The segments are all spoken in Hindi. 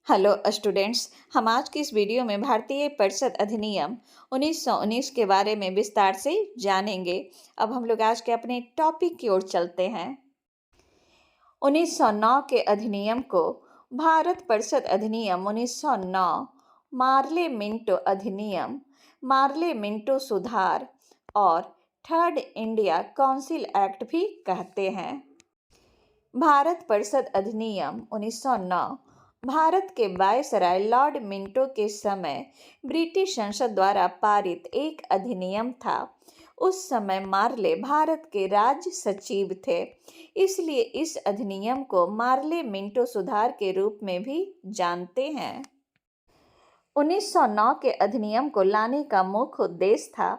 हेलो स्टूडेंट्स, हम आज की इस वीडियो में भारतीय परिषद अधिनियम 1919 के बारे में विस्तार से जानेंगे। अब हम लोग आज के अपने टॉपिक की ओर चलते हैं। 1909 के अधिनियम को भारत परिषद अधिनियम 1909, मार्ले मिंटो अधिनियम, मार्ले मिंटो सुधार और थर्ड इंडिया काउंसिल एक्ट भी कहते हैं। भारत परिषद अधिनियम 1909 भारत के वायसराय लॉर्ड मिंटो के समय ब्रिटिश संसद द्वारा पारित एक अधिनियम था। उस समय मार्ले भारत के राज्य सचिव थे, इसलिए इस अधिनियम को मार्ले मिंटो सुधार के रूप में भी जानते हैं। 1909 के अधिनियम को लाने का मुख्य उद्देश्य था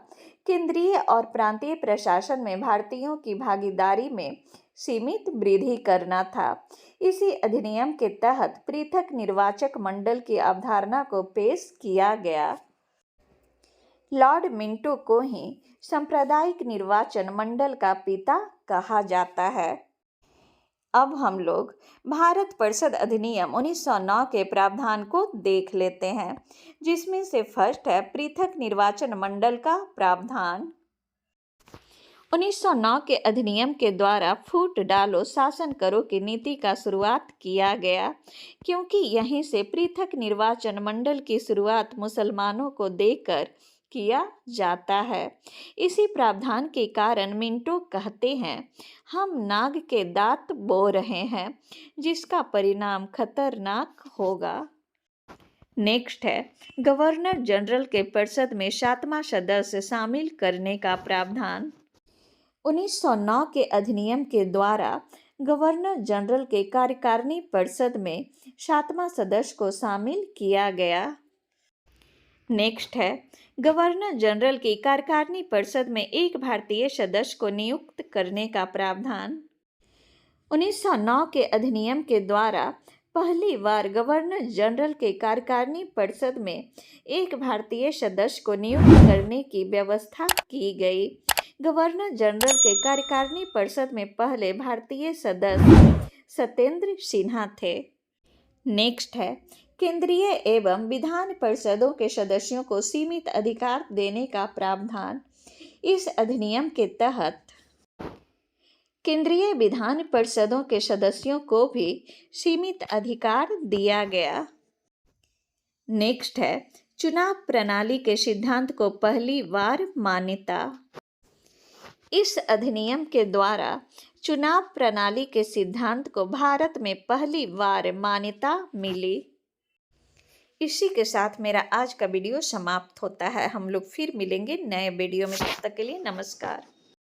केंद्रीय और प्रांतीय प्रशासन में भारतीयों की भागीदारी में सीमित वृद्धि करना था। इसी अधिनियम के तहत पृथक निर्वाचक मंडल की अवधारणा को पेश किया गया। लॉर्ड मिंटो को ही सांप्रदायिक निर्वाचन मंडल का पिता कहा जाता है। अब हम लोग भारत परिषद अधिनियम 1909 के प्रावधान को देख लेते हैं, जिसमें से फर्स्ट है पृथक निर्वाचन मंडल का प्रावधान। 1909 के अधिनियम के द्वारा फूट डालो शासन करो की नीति का शुरुआत किया गया, क्योंकि यहीं से पृथक निर्वाचन मंडल की शुरुआत मुसलमानों को देकर किया जाता है। इसी प्रावधान के कारण मिंटो कहते हैं, हम नाग के दांत बो रहे हैं, जिसका परिणाम खतरनाक होगा। नेक्स्ट है गवर्नर जनरल के परिषद में 7वां सदस्य शामिल करने का प्रावधान। 1909 के अधिनियम के द्वारा गवर्नर जनरल के कार्यकारिणी परिषद में 7वां सदस्य को शामिल किया गया। नेक्स्ट है गवर्नर जनरल की कार्यकारिणी परिषद में एक भारतीय सदस्य को नियुक्त करने का प्रावधान। 1909 के अधिनियम के द्वारा पहली बार गवर्नर जनरल के कार्यकारिणी परिषद में एक भारतीय सदस्य को नियुक्त करने की व्यवस्था की गई। गवर्नर जनरल के कार्यकारिणी परिषद में पहले भारतीय सदस्य सत्येंद्र सिन्हा थे। नेक्स्ट है केंद्रीय एवं विधान परिषदों के सदस्यों को सीमित अधिकार देने का प्रावधान। इस अधिनियम के तहत केंद्रीय विधान परिषदों के सदस्यों को भी सीमित अधिकार दिया गया। नेक्स्ट है चुनाव प्रणाली के सिद्धांत को पहली बार मान्यता। इस अधिनियम के द्वारा चुनाव प्रणाली के सिद्धांत को भारत में पहली बार मान्यता मिली। इसी के साथ मेरा आज का वीडियो समाप्त होता है। हम लोग फिर मिलेंगे नए वीडियो में। तब तक के लिए नमस्कार।